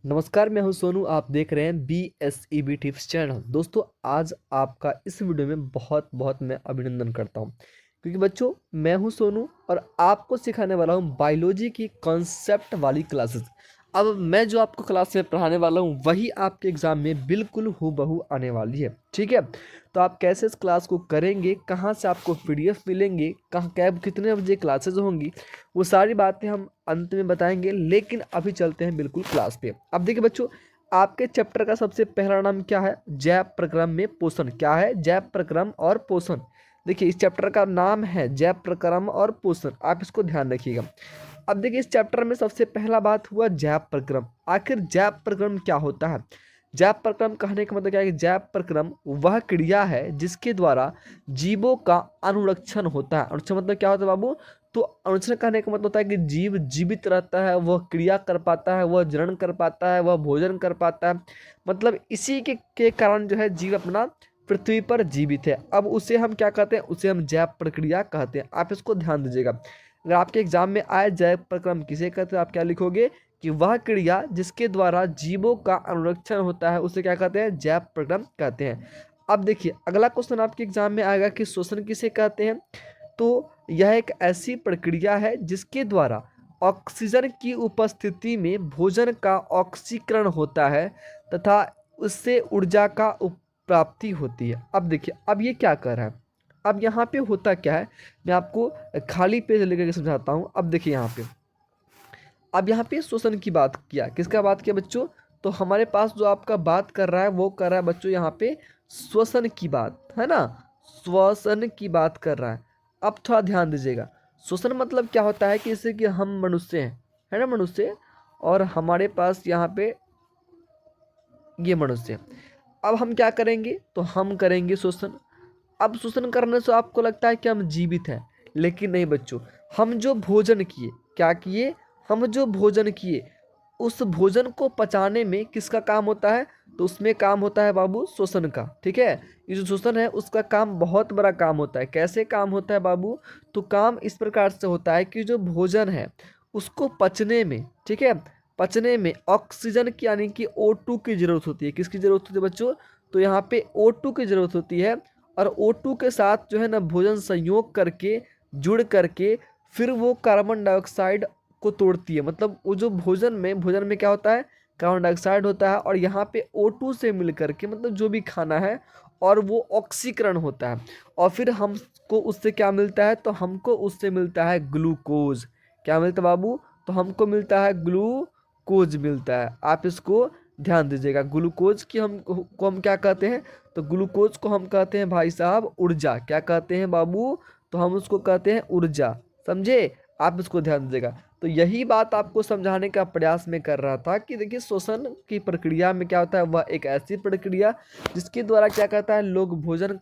नमस्कार, मैं हूं सोनू। आप देख रहे हैं BSEB टिप्स चैनल। दोस्तों, आज आपका इस वीडियो में बहुत बहुत मैं अभिनंदन करता हूं, क्योंकि बच्चों मैं हूं सोनू और आपको सिखाने वाला हूं बायोलॉजी की कॉन्सेप्ट वाली क्लासेस। अब मैं जो आपको क्लास में पढ़ाने वाला हूं वही आपके एग्जाम में बिल्कुल हूबहू आने वाली है। ठीक है, तो आप कैसे इस क्लास को करेंगे, कहाँ से आपको PDF मिलेंगे, कहाँ कैब कितने बजे क्लासेज होंगी, वो सारी बातें हम अंत में बताएंगे। लेकिन अभी चलते हैं बिल्कुल क्लास पे। अब देखिए बच्चों, आपके चैप्टर का सबसे पहला नाम क्या है? जैव प्रक्रम में पोषण। क्या है? जैव प्रक्रम और पोषण। देखिए, इस चैप्टर का नाम है जैव प्रक्रम और पोषण। आप इसको ध्यान रखिएगा। अब देखिए, इस चैप्टर में सबसे पहला बात हुआ जैव प्रक्रम। आखिर जैव प्रक्रम क्या होता है? जैव प्रक्रम कहने का मतलब क्या है कि जैव प्रक्रम वह क्रिया है जिसके द्वारा जीवों का अनुरक्षण होता है। अनुरक्षण मतलब क्या होता है बाबू? तो अनुरक्षण कहने का मतलब होता है कि जीव जीवित रहता है, वह क्रिया कर पाता है, वह जनन कर पाता है, वह भोजन कर पाता है। मतलब इसी के कारण जो है जीव अपना पृथ्वी पर जीवित है। अब उसे हम क्या कहते हैं? उसे हम जैव प्रक्रिया कहते हैं। आप इसको ध्यान दीजिएगा। अगर आपके एग्जाम में आए जैव प्रक्रम किसे कहते हैं, आप क्या लिखोगे कि वह क्रिया जिसके द्वारा जीवों का अनुरक्षण होता है उसे क्या कहते हैं? जैव प्रक्रम कहते हैं। अब देखिए, अगला क्वेश्चन आपके एग्जाम में आएगा कि श्वसन किसे कहते हैं। तो यह एक ऐसी प्रक्रिया है जिसके द्वारा ऑक्सीजन की उपस्थिति में भोजन का ऑक्सीकरण होता है तथा उससे ऊर्जा का प्राप्ति होती है। अब देखिए, अब ये क्या कर रहा है? अब यहाँ पे होता क्या है, मैं आपको खाली पेज लेकर के समझाता हूँ। अब देखिए यहाँ पे, अब यहाँ पे श्वसन की बात किया। किसका बात किया बच्चों? तो हमारे पास जो आपका बात कर रहा है वो कर रहा है बच्चों यहाँ पे श्वसन की बात, है ना। श्वसन की बात कर रहा है। अब थोड़ा ध्यान दीजिएगा। श्वसन मतलब क्या होता है कि जैसे कि हम मनुष्य हैं, है ना, मनुष्य, और हमारे पास यहाँ पे ये मनुष्य है। अब हम क्या करेंगे? तो हम करेंगे श्वसन। अब श्वसन करने से आपको लगता है कि हम जीवित हैं, लेकिन नहीं बच्चों। हम जो भोजन किए, क्या किए? हम जो भोजन किए उस भोजन को पचाने में किसका काम होता है? तो उसमें काम होता है बाबू श्वसन का। ठीक है, ये जो श्वसन है उसका काम बहुत बड़ा काम होता है। कैसे काम होता है बाबू? तो काम इस प्रकार से होता है कि जो भोजन है उसको पचने में, ठीक है, पचने में ऑक्सीजन की यानी कि O2 की जरूरत होती है। किसकी जरूरत होती है बच्चों? तो यहाँ पे O2 की जरूरत होती है। और O2 के साथ जो है ना भोजन संयोग करके जुड़ करके फिर वो कार्बन डाइऑक्साइड को तोड़ती है। मतलब वो जो भोजन में क्या होता है? कार्बन डाइऑक्साइड होता है, और यहाँ पे O2 से मिल करके मतलब जो भी खाना है और वो ऑक्सीकरण होता है। और फिर हमको उससे क्या मिलता है? तो हमको उससे मिलता है ग्लूकोज। क्या मिलता है बाबू? तो हमको मिलता है ग्लूकोज मिलता है। आप इसको ध्यान दीजिएगा। ग्लूकोज की हम क्या कहते हैं? तो ग्लूकोज को हम कहते हैं भाई साहब ऊर्जा। क्या कहते हैं बाबू? तो हम उसको कहते हैं ऊर्जा। समझे? आप इसको ध्यान दीजिएगा। तो यही बात आपको समझाने का प्रयास में कर रहा था कि देखिए, श्वसन की प्रक्रिया में क्या होता है, वह एक ऐसी प्रक्रिया जिसके द्वारा क्या कहता है, लोग भोजन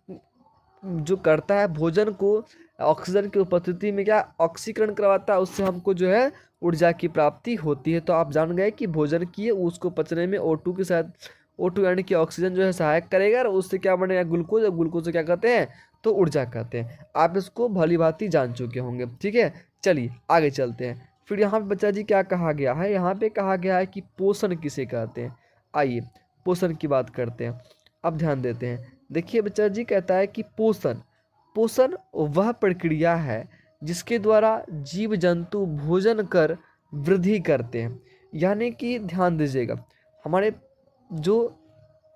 जो करता है भोजन को ऑक्सीजन की उपस्थिति में क्या ऑक्सीकरण करवाता है, उससे हमको जो है ऊर्जा की प्राप्ति होती है। तो आप जान गए कि भोजन किए उसको पचने में O2 के साथ O2 यानी कि ऑक्सीजन जो है सहायक करेगा, और उससे क्या बनेगा? ग्लूकोज। और ग्लूकोज से क्या कहते हैं? तो ऊर्जा कहते हैं। आप इसको भली भांति जान चुके होंगे। ठीक है, चलिए आगे चलते हैं। फिर यहाँ पे बच्चा जी क्या कहा गया है? यहाँ पे कहा गया है कि पोषण किसे कहते हैं। आइए पोषण की बात करते हैं। अब ध्यान देते हैं। देखिए बच्चा जी कहता है कि पोषण पोषण वह प्रक्रिया है जिसके द्वारा जीव जंतु भोजन कर वृद्धि करते हैं। यानी कि ध्यान दीजिएगा, हमारे जो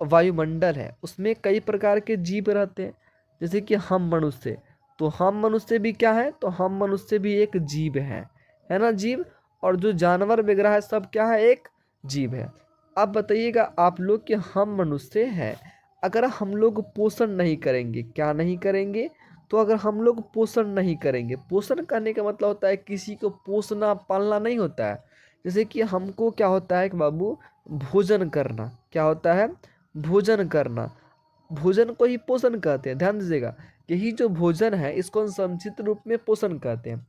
वायुमंडल है उसमें कई प्रकार के जीव रहते हैं। जैसे कि हम मनुष्य, तो हम मनुष्य भी क्या है? तो हम मनुष्य भी एक जीव है ना, जीव। और जो जानवर वगैरह है सब क्या है? एक जीव है। अब बताइएगा आप लोग कि हम मनुष्य हैं, अगर हम लोग पोषण नहीं करेंगे, क्या नहीं करेंगे? तो अगर हम लोग पोषण नहीं करेंगे, पोषण करने का मतलब होता है किसी को पोसना पालना नहीं होता है। जैसे कि हमको क्या होता है कि बाबू भोजन करना। क्या होता है? भोजन करना। भोजन को ही पोषण कहते हैं। ध्यान दीजिएगा, यही जो भोजन है इसको हम संक्षिप्त रूप में पोषण कहते हैं।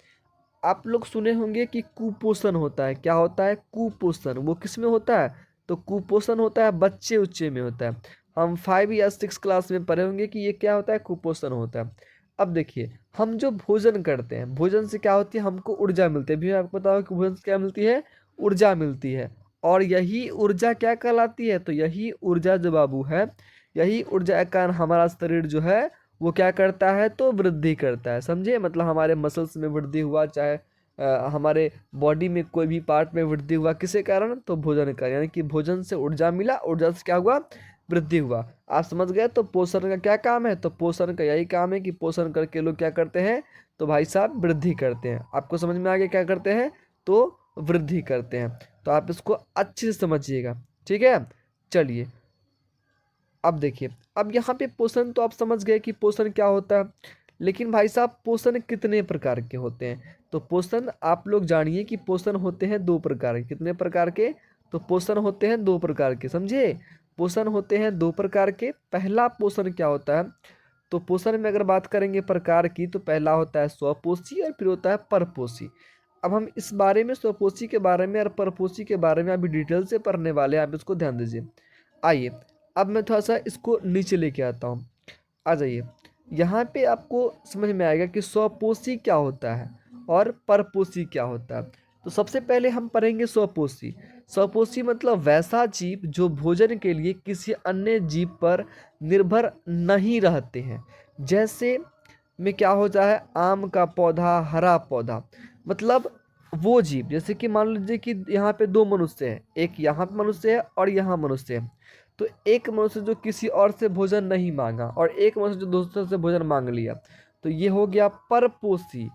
आप लोग सुने होंगे कि कुपोषण होता है। क्या होता है? कुपोषण। वो किस में होता है? तो कुपोषण होता है बच्चे उच्चे में होता है। हम 5 या 6 क्लास में पढ़े होंगे कि ये क्या होता है? कुपोषण होता है। अब देखिए, हम जो भोजन करते हैं, भोजन से क्या होती है? हमको ऊर्जा मिलती है। भी आपको पता हो कि भोजन से क्या मिलती है? ऊर्जा मिलती है। और यही ऊर्जा क्या कहलाती है? तो यही ऊर्जा जो बाबू है, यही ऊर्जा के कारण हमारा शरीर जो है वो क्या करता है? तो वृद्धि करता है। समझे? मतलब हमारे मसल्स में वृद्धि हुआ, चाहे हमारे बॉडी में कोई भी पार्ट में वृद्धि हुआ, किसके कारण? तो भोजन का, यानी कि भोजन से ऊर्जा मिला, ऊर्जा से क्या हुआ? वृद्धि हुआ। आप समझ गए? तो पोषण का क्या काम है? तो पोषण का यही काम है कि पोषण करके लोग क्या करते हैं? तो भाई साहब वृद्धि करते हैं। आपको समझ में आ गया क्या करते हैं? तो वृद्धि करते हैं। तो आप इसको अच्छे से समझिएगा, ठीक है। चलिए अब देखिए, अब यहाँ पे पोषण तो आप समझ गए कि पोषण क्या होता है, लेकिन भाई साहब पोषण कितने प्रकार के होते हैं? तो पोषण आप लोग जानिए कि पोषण होते हैं दो प्रकार के। कितने प्रकार के? तो पोषण होते हैं दो प्रकार के, समझे? पोषण होते हैं दो प्रकार के। पहला पोषण क्या होता है? तो पोषण में अगर बात करेंगे प्रकार की, तो पहला होता है स्वपोषी और फिर होता है परपोषी। अब हम इस बारे में, स्वपोषी के बारे में और परपोषी के बारे में अभी डिटेल से पढ़ने वाले हैं, आप इसको ध्यान दीजिए। आइए अब मैं थोड़ा सा इसको नीचे लेके आता हूँ। आ जाइए, यहाँ पे आपको समझ में आएगा कि स्वपोषी क्या होता है और परपोषी क्या होता है। तो सबसे पहले हम पढ़ेंगे स्वपोषी। स्वपोषी मतलब वैसा जीव जो भोजन के लिए किसी अन्य जीव पर निर्भर नहीं रहते हैं। जैसे में क्या होता है? आम का पौधा, हरा पौधा, मतलब वो जीव, जैसे कि मान लीजिए कि यहाँ पे दो मनुष्य हैं, एक यहाँ पे मनुष्य है और यहाँ मनुष्य है। तो एक मनुष्य जो किसी और से भोजन नहीं मांगा और एक मनुष्य जो दूसरे से भोजन मांग लिया, तो ये हो गया परपोषी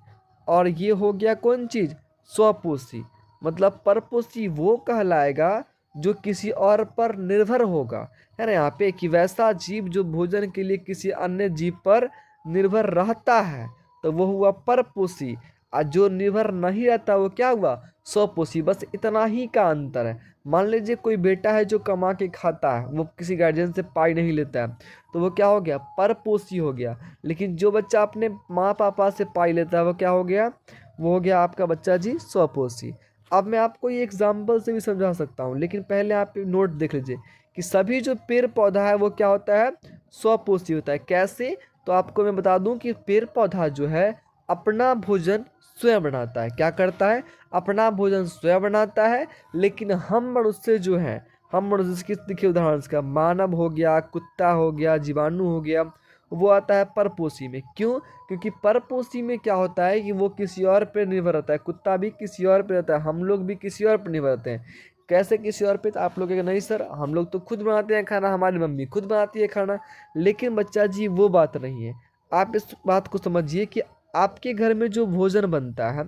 और ये हो गया कौन चीज? स्वपोषी। मतलब परपोषी वो कहलाएगा जो किसी और पर निर्भर होगा, है ना, यहाँ पे कि वैसा जीव जो भोजन के लिए किसी अन्य जीव पर निर्भर रहता है, तो वो हुआ परपोषी। और जो निर्भर नहीं रहता वो क्या हुआ? स्वपोषी। बस इतना ही का अंतर है। मान लीजिए कोई बेटा है जो कमा के खाता है, वो किसी गार्जियन से पाई नहीं लेता है, तो वो क्या हो गया? परपोषी हो गया। लेकिन जो बच्चा अपने माँ पापा से पाई लेता है वो क्या हो गया? वो हो गया आपका बच्चा जी स्वपोषी। अब मैं आपको ये एग्जाम्पल से भी समझा सकता हूँ, लेकिन पहले आप नोट देख लीजिए कि सभी जो पेड़ पौधा है वो क्या होता है? स्वपोषी होता है। कैसे? तो आपको मैं बता दूं कि पेड़ पौधा जो है अपना भोजन स्वयं बनाता है। क्या करता है? अपना भोजन स्वयं बनाता है। लेकिन हम मनुष्य जो हैं, हम मनुष्य की देखिए उदाहरण, इसका मानव हो गया, कुत्ता हो गया, जीवाणु हो गया, वो आता है परपोषी में। क्यों? क्योंकि परपोषी में क्या होता है कि वो किसी और पर निर्भर रहता है। कुत्ता भी किसी और पर रहता है, हम लोग भी किसी और पर निर्भर रहते हैं। कैसे किसी और पे? तो आप लोग कहेंगे नहीं सर, हम लोग तो खुद बनाते हैं खाना, हमारी मम्मी खुद बनाती है खाना। लेकिन बच्चा जी वो बात नहीं है। आप इस बात को समझिए कि आपके घर में जो भोजन बनता है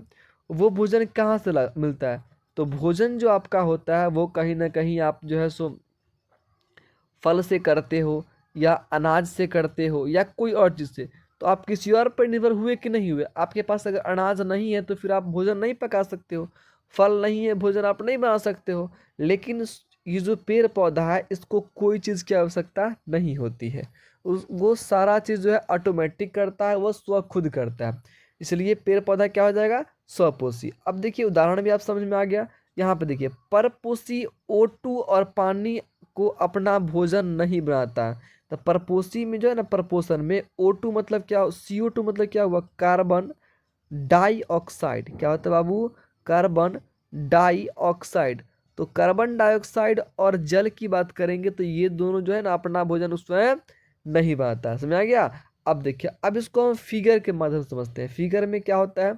वो भोजन कहाँ से मिलता है? तो भोजन जो आपका होता है वो कहीं ना कहीं आप जो है सो फल से करते हो या अनाज से करते हो या कोई और चीज़ से। तो आप किसी और पर निर्भर हुए कि नहीं हुए? आपके पास अगर अनाज नहीं है तो फिर आप भोजन नहीं पका सकते हो, फल नहीं है भोजन आप नहीं बना सकते हो। लेकिन ये जो पेड़ पौधा है इसको कोई चीज़ की आवश्यकता नहीं होती है, उस वो सारा चीज़ जो है ऑटोमेटिक करता है, वो स्व खुद करता है। इसलिए पेड़ पौधा क्या हो जाएगा? स्वपोषी। अब देखिए उदाहरण भी आप समझ में आ गया। यहाँ पे देखिए परपोषी O2 और पानी को अपना भोजन नहीं बनाता। तो परपोषी में जो है ना, परपोषण में O2 मतलब क्या? CO2 मतलब क्या हुआ? Carbon dioxide. क्या होता है बाबू? Carbon dioxide. तो कार्बन डाइऑक्साइड और जल की बात करेंगे तो ये दोनों जो है ना अपना भोजन उसमें नहीं बनाता है। समझ आ गया? अब देखिए, अब इसको हम फिगर के माध्यम से समझते हैं। फिगर में क्या होता है?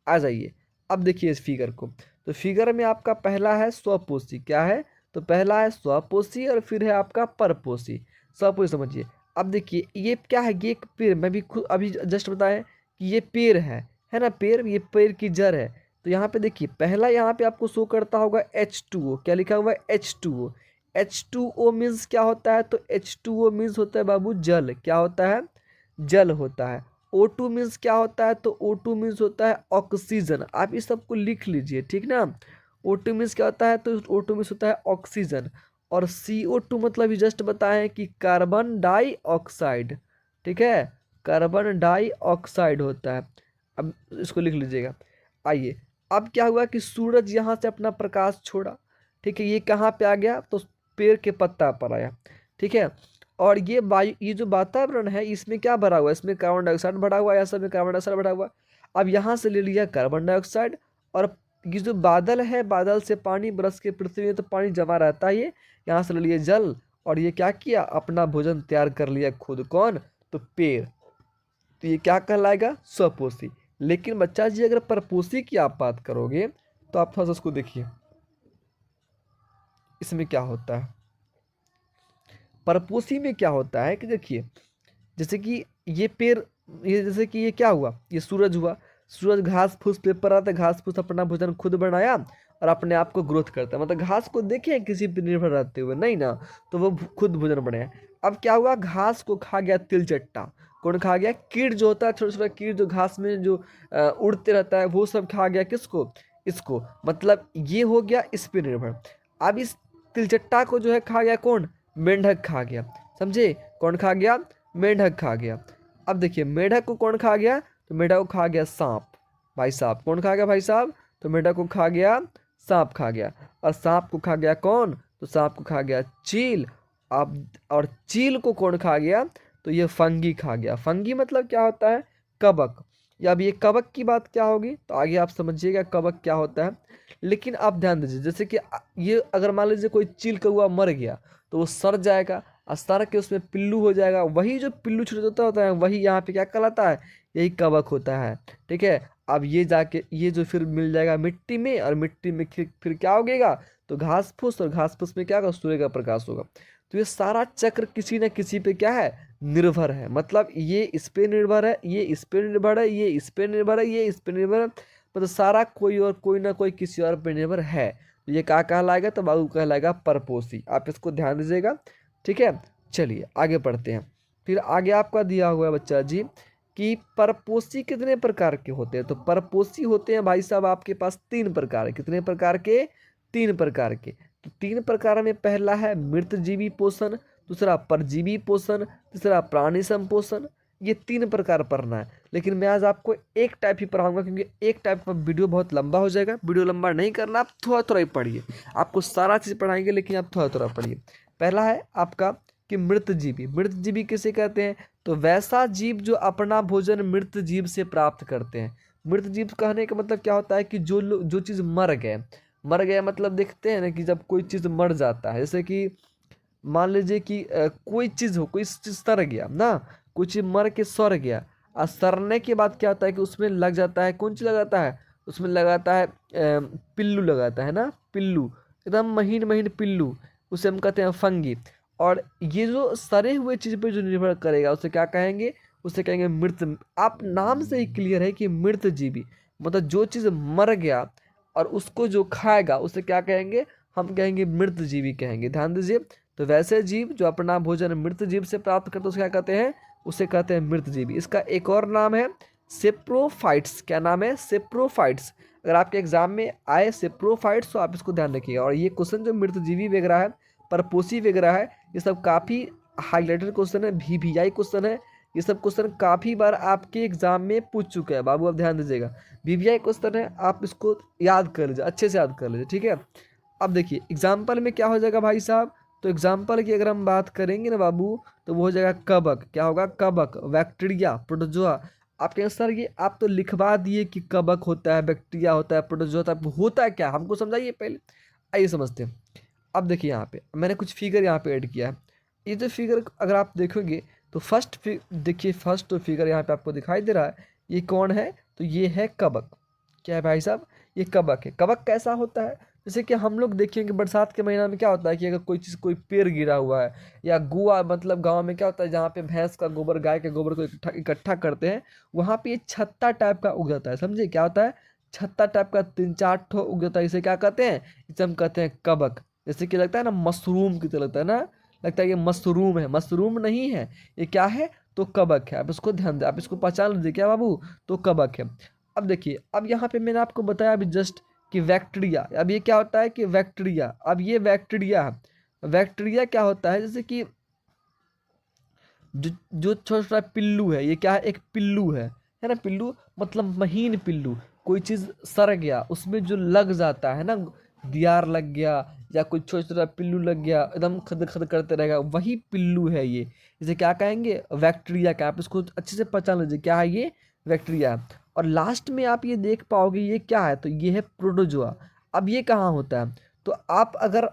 आ जाइए, अब देखिए इस फिगर को। तो फिगर में आपका पहला है स्वपोषी। क्या है? तो पहला है स्वपोषी और फिर है आपका परपोषी। स्वपोषी समझिए। अब देखिए ये क्या है? ये एक पेड़, मैं भी खुद अभी जस्ट बताया कि ये पेड़ है ना, पेड़, ये पेड़ की जड़ है। तो यहाँ पे देखिए पहला यहाँ पे आपको शो करता होगा H2O। क्या लिखा हुआ है? H2O। H2O मीन्स क्या होता है? तो H2O मीन्स होता है बाबू जल। क्या होता है? जल होता है। O2 मीन्स क्या होता है? तो O2 मीन्स होता है ऑक्सीजन। आप इस सबको लिख लीजिए, ठीक ना। O2 मीन्स क्या होता है? तो O2 मीन्स होता है ऑक्सीजन। और CO2 मतलब जस्ट बताएं कि कार्बन डाइऑक्साइड, ठीक है, कार्बन डाइऑक्साइड होता है। अब इसको लिख लीजिएगा। आइए, अब क्या हुआ कि सूरज यहाँ से अपना प्रकाश छोड़ा, ठीक है, ये कहाँ पे आ गया? तो पेड़ के पत्ता पर आया, ठीक है। और ये वायु, ये जो वातावरण है इसमें क्या भरा हुआ है? इसमें कार्बन डाइऑक्साइड भरा हुआ है, या सब में कार्बन डाइऑक्साइड भरा हुआ है। अब यहाँ से ले लिया कार्बन डाइऑक्साइड और ये जो बादल है, बादल से पानी बरस के पृथ्वी में तो पानी जमा रहता है, ये यहाँ से ले लिए जल, और ये क्या किया, अपना भोजन तैयार कर लिया खुद। कौन? तो पेड़। तो ये क्या कहलाएगा, स्वपोषी। लेकिन बच्चा जी अगर परपोषी की आप बात करोगे तो आप थोड़ा सा उसको देखिए, इसमें क्या होता है। परपोषी में क्या होता है कि देखिए, जैसे कि ये पेड़, ये जैसे कि ये क्या हुआ, ये सूरज हुआ। सूरज घास फूस पे पड़ा था, घास फूस अपना भोजन खुद बनाया और अपने आप को ग्रोथ करता है। मतलब घास को देखे किसी पर निर्भर रहते हुए, नहीं ना, तो वो खुद भोजन बनाया। अब क्या हुआ, घास को खा गया तिलचट्टा। कौन खा गया? कीट जो होता है, छोटा छोटा कीट जो घास में जो उड़ते रहता है, वो सब खा गया किसको? इसको। मतलब ये हो गया इस पे निर्भर। अब इस तिलचट्टा को जो है खा गया कौन? मेंढक खा गया। समझे? कौन खा गया? मेंढक खा गया। अब देखिए मेंढक को कौन खा गया? तो मेंढक को खा गया सांप। भाई साहब कौन खा गया भाई साहब? तो मेंढक को खा गया सांप, खा गया। और सांप को खा गया कौन? तो सांप को खा गया चील। अब और चील को कौन खा गया? तो ये फंगी खा गया। फंगी मतलब क्या होता है? कवक। या अब ये कवक की बात क्या होगी तो आगे आप समझिएगा कवक क्या होता है। लेकिन आप ध्यान दीजिए, जैसे कि ये अगर मान लीजिए कोई चील कौआ मर गया तो वो सड़ जाएगा, और सड़ के उसमें पिल्लू हो जाएगा। वही जो पिल्लू छोटा छोटा होता है वही यहाँ पे क्या कहलाता है? यही कवक होता है। ठीक है। अब ये जाके ये जो फिर मिल जाएगा मिट्टी में, और मिट्टी में फिर क्या उगेगा? तो घास फूस, और घास फूस में क्या होगा? सूर्य का प्रकाश होगा। तो ये सारा चक्र किसी न किसी पे क्या है? निर्भर है। मतलब ये इस पे निर्भर है, ये इस पे निर्भर है, ये इस पे निर्भर है, ये इस पे निर्भर है। मतलब सारा कोई और कोई ना कोई किसी और पे निर्भर है। तो ये क्या कहलाएगा? तो बाबू कहलाएगा परपोषी। आप इसको ध्यान दीजिएगा। ठीक है। चलिए आगे पढ़ते हैं। फिर आगे आपका दिया हुआ है बच्चा जी कि परपोषी कितने प्रकार के होते हैं। तो परपोषी होते हैं भाई साहब आपके पास 3 प्रकार। कितने प्रकार के? 3 प्रकार के। तो 3 प्रकार में पहला है मृतजीवी पोषण, दूसरा परजीवी पोषण, तीसरा प्राणी संपोषण। ये 3 प्रकार पढ़ना है। लेकिन मैं आज आपको एक टाइप ही पढ़ाऊंगा, क्योंकि एक टाइप का वीडियो बहुत लंबा हो जाएगा। वीडियो लंबा नहीं करना, आप थोड़ा थोड़ा ही पढ़िए। आपको सारा चीज़ पढ़ाएंगे लेकिन आप थोड़ा थोड़ा पढ़िए। पहला है आपका कि मृतजीवी। मृतजीवी किसे कहते हैं? तो वैसा जीव जो अपना भोजन मृत जीव से प्राप्त करते हैं। मृत जीव कहने का मतलब क्या होता है कि जो चीज़ मर गए। मर गया मतलब देखते हैं ना कि जब कोई चीज़ मर जाता है, जैसे कि मान लीजिए कि कोई चीज़ हो, कोई चीज़ सड़ गया ना, कोई चीज़ मर के सड़ गया। और सड़ने के बाद क्या होता है कि उसमें लग जाता है, कौन चीज़ लगाता है? उसमें लगाता है पिल्लू लगाता है ना, पिल्लू, एकदम महीन महीन पिल्लू, उसे हम कहते हैं फंगी। और ये जो सड़े हुए चीज़ पे जो निर्भर करेगा उसे क्या कहेंगे? उसे कहेंगे मृत। आप नाम से ही क्लियर है कि मृत जीवी मतलब जो चीज़ मर गया और उसको जो खाएगा उसे क्या कहेंगे? हम कहेंगे मृत जीवी कहेंगे। ध्यान दीजिए। तो वैसे जीव जो अपना भोजन मृत जीव से प्राप्त करते हैं उसे क्या कहते हैं? उसे कहते हैं मृत जीवी। इसका एक और नाम है सेप्रोफाइट्स। क्या नाम है? सेप्रोफाइट्स। अगर आपके एग्जाम में आए सेप्रोफाइट्स तो आप इसको ध्यान रखिएगा। और ये क्वेश्चन जो मृत जीवी वगैरह है, परपोषी वगैरह है, ये सब काफ़ी हाईलाइटेड क्वेश्चन है, VVI क्वेश्चन है। ये सब क्वेश्चन काफ़ी बार आपके एग्जाम में पूछ चुका है बाबू, आप ध्यान दीजिएगा। VVI क्वेश्चन है, आप इसको याद कर लीजिए, अच्छे से याद कर लीजिए। ठीक है। अब देखिए एग्जाम्पल में क्या हो जाएगा भाई साहब। तो एग्जाम्पल की अगर हम बात करेंगे ना बाबू, तो वो हो जाएगा कवक। क्या होगा? कवक, बैक्टीरिया, प्रोटोजोआ। आप कहेंगे सर ये आप तो लिखवा दिए कि कवक होता है, बैक्टीरिया होता है, प्रोटोजोआ होता है क्या? हमको समझाइए पहले। आइए समझते हैं। अब देखिए यहाँ पे मैंने कुछ फिगर यहाँ पे ऐड किया है। ये जो फिगर अगर आप देखोगे तो देखिए फर्स्ट तो फिगर यहाँ पे आपको दिखाई दे रहा है, ये कौन है? तो ये है कवक। क्या है भाई साहब? ये कवक है। कवक कैसा होता है? जैसे कि हम लोग देखेंगे बरसात के महीना में क्या होता है कि अगर कोई चीज़, कोई पेड़ गिरा हुआ है, या गुआ, मतलब गांव में क्या होता है जहाँ पे भैंस का गोबर, गाय के गोबर को इकट्ठा करते हैं, वहाँ पे ये छत्ता टाइप का उग जाता है। समझे क्या होता है? छत्ता टाइप का 3-4 ठो उग जाता है। इसे क्या कहते हैं? इसे हम कहते हैं कवक। जैसे कि लगता है ना मशरूम की तरह लगता है ना, लगता है ये मशरूम है, मशरूम नहीं है, ये क्या है? तो कवक है। आप इसको ध्यान दें, आप इसको पहचान लीजिए क्या बाबू? तो कवक है। अब देखिए, अब यहाँ पे मैंने आपको बताया अभी जस्ट कि बैक्टीरिया। अब ये क्या होता है कि बैक्टीरिया, अब ये बैक्टीरिया है। बैक्टीरिया क्या होता है? जैसे कि जो छोटा छोटा पिल्लू है, ये क्या है? एक पिल्लू है ना। पिल्लू मतलब महीन पिल्लू। कोई चीज़ सड़ गया उसमें जो लग जाता है ना, दियार लग गया या कोई छोटा छोटा पिल्लू लग गया, एकदम खद खद करते रहेगा, वही पिल्लू है ये। इसे क्या कहेंगे? बैक्टीरिया का। आप इसको अच्छे से पहचान लीजिए क्या है ये? बैक्टीरिया। और लास्ट में आप ये देख पाओगे ये क्या है, तो ये है प्रोटोजोआ। अब ये कहाँ होता है, तो आप अगर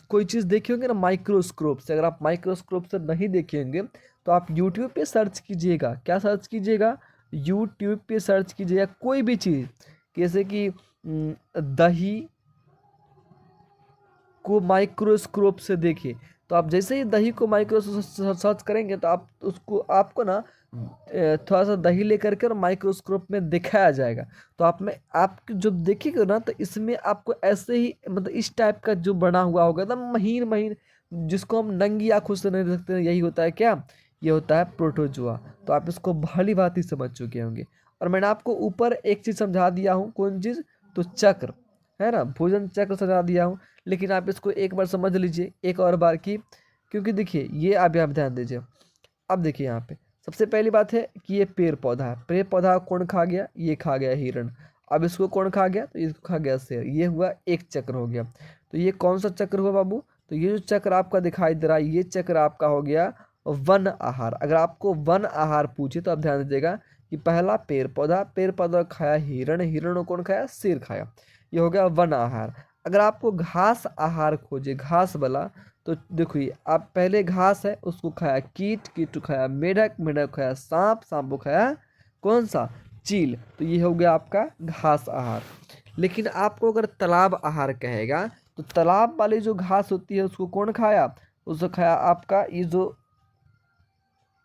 कोई चीज़ देखे होंगे ना माइक्रोस्कोप से, अगर आप माइक्रोस्कोप से नहीं देखे होंगे तो आप यूट्यूब पे सर्च कीजिएगा। क्या सर्च कीजिएगा, यूट्यूब पे सर्च कीजिएगा कोई भी चीज़, जैसे कि दही को माइक्रोस्कोप से देखिए, तो आप जैसे ही दही को माइक्रोस्कोप सर्च करेंगे तो आप उसको आपको ना थोड़ा सा दही लेकर के और माइक्रोस्कोप में दिखाया जाएगा। तो आप जब देखिएगा ना तो इसमें आपको ऐसे ही मतलब इस टाइप का जो बना हुआ होगा एकदम महीन महीन, जिसको हम नंगी आँखों से नहीं देख सकते, यही होता है क्या, ये होता है प्रोटोजोआ। तो आप इसको भली भांति समझ चुके होंगे। और मैंने आपको ऊपर एक चीज़ समझा दिया हूँ, कौन चीज़, तो चक्र है ना, भोजन चक्र समझा दिया हूँ। लेकिन आप इसको एक बार समझ लीजिए, एक और बार की, क्योंकि देखिए ये आप यहाँ ध्यान दीजिए। अब देखिए यहाँ पे सबसे पहली बात है कि ये पेड़ पौधा है, पेड़ पौधा कौन खा गया, ये खा गया हिरण। अब इसको कौन खा गया, तो इसको खा गया शेर। ये हुआ एक चक्र हो गया। तो ये कौन सा चक्र हुआ बाबू, तो ये जो चक्र आपका दिखाई दे रहा है ये चक्र आपका हो गया वन आहार। अगर आपको वन आहार पूछे तो आप ध्यान दीजिएगा कि पहला पेड़ पौधा, पेड़ पौधा खाया हिरण, हिरण को कौन खाया, शेर खाया। ये हो गया वन आहार। अगर आपको घास आहार खोजे, घास वाला, तो देखिए आप पहले घास है उसको खाया कीट, कीट को खाया मेढक, मेढक खाया सांप, सांप को खाया कौन सा, चील। तो ये हो गया आपका घास आहार। लेकिन आपको अगर तालाब आहार कहेगा तो तालाब वाली जो घास होती है उसको कौन खाया, उसको खाया आपका ये जो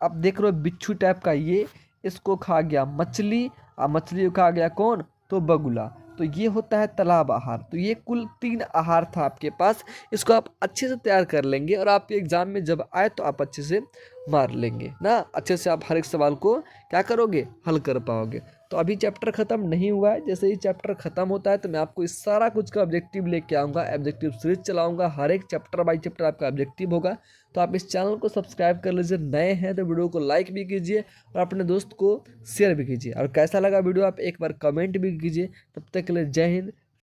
आप देख रहे हो बिच्छू टाइप का, ये इसको खा गया मछली, और मछली को खा गया कौन, तो बगुला। तो ये होता है तालाब आहार। तो ये कुल 3 आहार था आपके पास। इसको आप अच्छे से तैयार कर लेंगे और आपके एग्जाम में जब आए तो आप अच्छे से मार लेंगे ना, अच्छे से आप हर एक सवाल को क्या करोगे, हल कर पाओगे। तो अभी चैप्टर खत्म नहीं हुआ है, जैसे ही चैप्टर खत्म होता है तो मैं आपको इस सारा कुछ का ऑब्जेक्टिव लेके आऊँगा, ऑब्जेक्टिव सीरीज चलाऊँगा, हर एक चैप्टर बाई चैप्टर आपका ऑब्जेक्टिव होगा। तो आप इस चैनल को सब्सक्राइब कर लीजिए, नए हैं तो वीडियो को लाइक भी कीजिए और अपने दोस्त को शेयर भी कीजिए। और कैसा लगा वीडियो आप एक बार कमेंट भी कीजिए। तब तक के लिए जय हिंद,